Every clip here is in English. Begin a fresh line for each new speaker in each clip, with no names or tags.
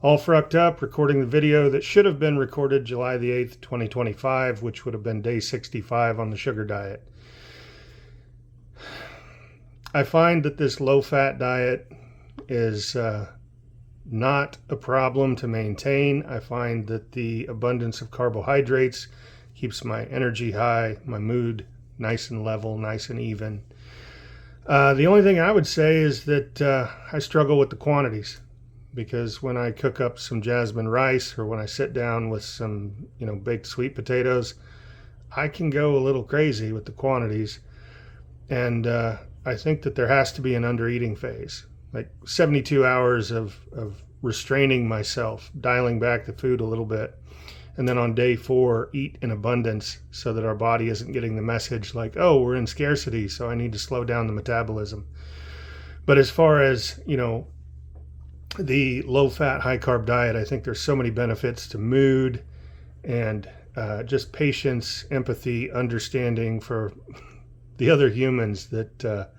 All frucked up, recording the video that should have been recorded July the 8th, 2025, which would have been day 65 on the sugar diet. I find that this low-fat diet is not a problem to maintain. I find that the abundance of carbohydrates keeps my energy high, my mood nice and level, nice and even. The only thing I would say is that I struggle with the quantities, because when I cook up some jasmine rice or when I sit down with some, baked sweet potatoes, I can go a little crazy with the quantities. And I think that there has to be an under-eating phase, like 72 hours of restraining myself, dialing back the food a little bit. And then on day 4, eat in abundance so that our body isn't getting the message like, oh, we're in scarcity, so I need to slow down the metabolism. But as far as, the low-fat, high-carb diet, I think there's so many benefits to mood and just patience, empathy, understanding for the other humans that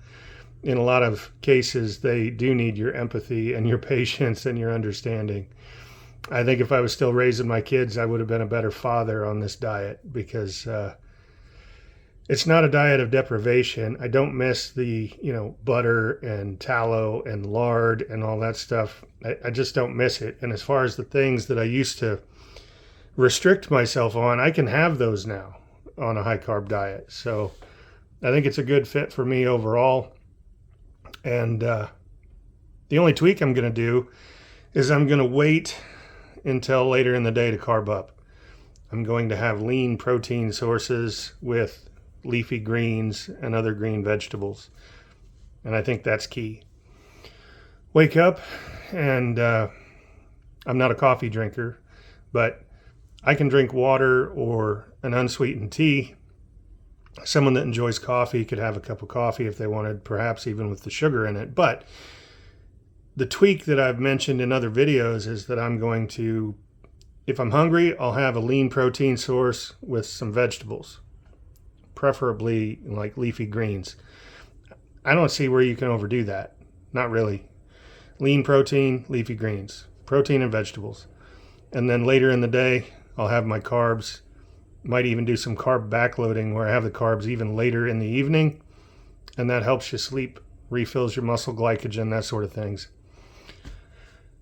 in a lot of cases, they do need your empathy and your patience and your understanding. I think if I was still raising my kids, I would have been a better father on this diet, because it's not a diet of deprivation. I don't miss the, butter and tallow and lard and all that stuff. I just don't miss it. And as far as the things that I used to restrict myself on, I can have those now on a high carb diet. So I think it's a good fit for me overall. And the only tweak I'm going to do is I'm going to wait until later in the day to carb up. I'm going to have lean protein sources with leafy greens and other green vegetables. And I think that's key. Wake up, and I'm not a coffee drinker, but I can drink water or an unsweetened tea. Someone that enjoys coffee could have a cup of coffee if they wanted, perhaps even with the sugar in it. But the tweak that I've mentioned in other videos is that I'm going to, if I'm hungry, I'll have a lean protein source with some vegetables, preferably like leafy greens. I don't see where you can overdo that. Not really. Lean protein, leafy greens, protein and vegetables. And then later in the day, I'll have my carbs. Might even do some carb backloading where I have the carbs even later in the evening. And that helps you sleep, refills your muscle glycogen, that sort of things.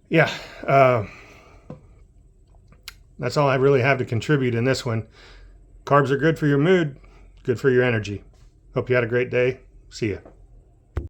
Yeah, that's all I really have to contribute in this one. Carbs are good for your mood, good for your energy. Hope you had a great day. See ya.